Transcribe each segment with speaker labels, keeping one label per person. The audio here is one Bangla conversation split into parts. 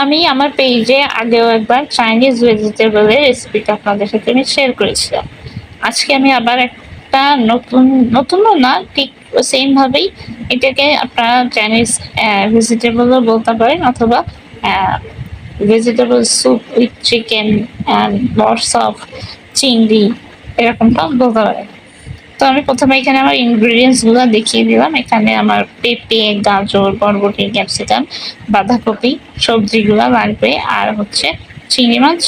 Speaker 1: আমি আমার পেজে আগেও একবার চাইনিজ ভেজিটেবলের রেসিপিটা আপনাদের সাথে আমি শেয়ার করেছিলাম। আজকে আমি আবার একটা নতুনও না, ঠিক সেম ভাবেই এটাকে আপনারা চাইনিজ ভেজিটেবলও বলতে পারেন, অথবা vegetable soup with chicken and lots of চিংড়ি এরকমটাও বলতে পারেন। তো আমি প্রথমে এখানে আমার ইনগ্রিডিয়েন্টস গুলো দেখিয়ে দিলাম। এখানে আমার পেঁপে, গাজর, বরবটি, ক্যাপসিকাম, বাঁধাকপি সবজিগুলা লাগবে, আর হচ্ছে চিংড়ি মাছ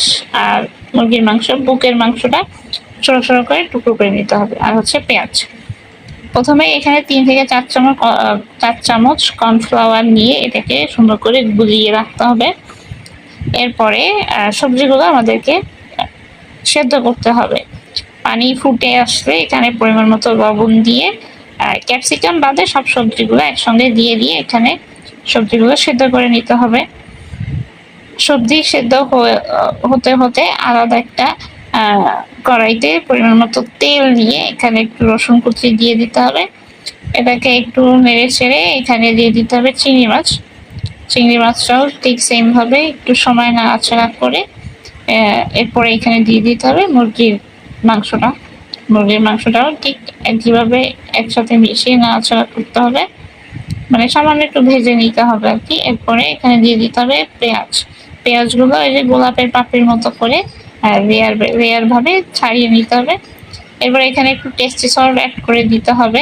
Speaker 1: আর মুরগির মাংস, বুকের মাংসটা ছোট ছোট করে টুকরো করে নিতে হবে, আর হচ্ছে পেঁয়াজ। প্রথমে এখানে 3 থেকে 4 চামচ কর্নফ্লাওয়ার নিয়ে এটাকে সুন্দর করে গুলিয়ে রাখতে হবে। এরপরে সবজিগুলো আমাদেরকে সেদ্ধ করতে হবে। পানি ফুটে আসলে এখানে পরিমাণ মতো লবণ দিয়ে ক্যাপসিকাম বাদে সব সবজিগুলো একসঙ্গে দিয়ে এখানে সবজিগুলো সেদ্ধ করে নিতে হবে। সবজি সেদ্ধ হতে হতে আলাদা একটা কড়াইতে পরিমাণ মতো তেল নিয়ে এখানে একটু রসুন কুচি দিয়ে দিতে হবে। এটাকে একটু নেড়ে ছেড়ে এখানে দিয়ে দিতে হবে চিংড়ি মাছ। চিংড়ি মাছটাও ঠিক সেম ভাবে একটু সময় নাড়াচাড়া করে এরপরে এখানে দিয়ে দিতে হবে মুরগির মাংসটা। মুরগির মাংসটাও ঠিক একইভাবে একসাথে মিশিয়ে নাড়াচাড়া করতে হবে, মানে সামান্য একটু ভেজে নিতে হবে আর কি। এরপরে এখানে দিয়ে দিতে হবে পেঁয়াজ। পেঁয়াজগুলো এই যে গোলাপের পাপড়ির মতো করে লেয়ার ভাবে ছাড়িয়ে নিতে হবে। এরপরে এখানে একটু টেস্টি সল্ট অ্যাড করে দিতে হবে।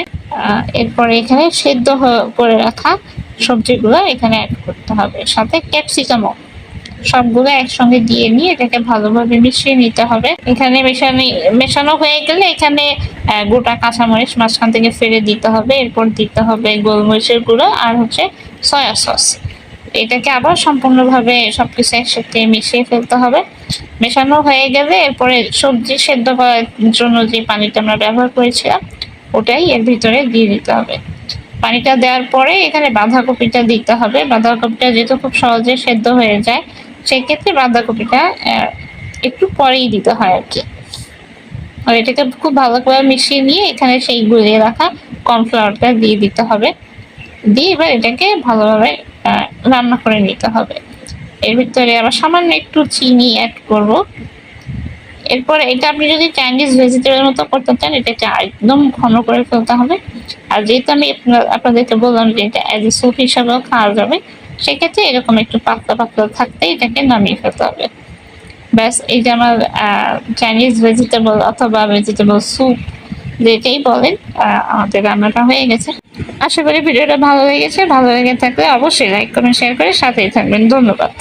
Speaker 1: এরপরে এখানে সেদ্ধ করে রাখা সবজিগুলো এখানে অ্যাড করতে হবে, সাথে ক্যাপসিকামও। সবগুলো একসঙ্গে দিয়ে নিয়ে এটাকে ভালোভাবে মিশিয়ে নিতে হবে। এখানে মেশানো হয়ে গেলে এখানে গোটা কাঁচামরিচ মাঝখান থেকে ফেলে দিতে হবে। এরপর দিতে হবে গোলমরিচের গুঁড়ো আর হচ্ছে সয়া সস। এটাকে আবার সম্পূর্ণভাবে সবকিছু একসাথে মিশিয়ে ফেলতে হবে। মেশানো হয়ে গেলে এরপরে সবজি সেদ্ধ করার জন্য যে পানিটা আমরা ব্যবহার করেছিলাম ওটাই এর ভিতরে দিয়ে দিতে হবে। পানিটা দেওয়ার পরে এখানে বাঁধাকপিটা দিতে হবে। বাঁধাকপিটা যেহেতু খুব সহজে সেদ্ধ হয়ে যায়, সেক্ষেত্রে বাঁধাকপিটা একটু পরেই দিতে হয় আর কি। আর এটাকে খুব ভালো করে মিশিয়ে নিয়ে এখানে সেই গুলিয়ে রাখা কর্নফ্লাওয়ারটা দিয়ে দিতে হবে। দিয়ে এবার এটাকে ভালোভাবে রান্না করে নিতে হবে। এর ভিতরে আবার সামান্য একটু চিনি অ্যাড করব। এরপর এটা আপনি যদি চাইনিজ ভেজিটেবল মতো করতে চান, এটাকে একদম ঘন করে ফেলতে হবে। আর যেহেতু আমি আপনাদেরকে বললাম যে এটা অ্যাজ এ স্যুপ হিসাবেও খাওয়া যাবে, সেক্ষেত্রে এরকম একটু পাতলা পাতলা থাকতে এটাকে নামিয়ে ফেলতে হবে। ব্যাস, এই যে আমার চাইনিজ ভেজিটেবল অথবা ভেজিটেবল স্যুপ যেটাই বলেন, আমাদের রান্নাটা হয়ে গেছে। আশা করি ভিডিওটা ভালো লেগেছে। ভালো লেগে থাকলে অবশ্যই লাইক কমেন্ট শেয়ার করে সাথেই থাকবেন। ধন্যবাদ।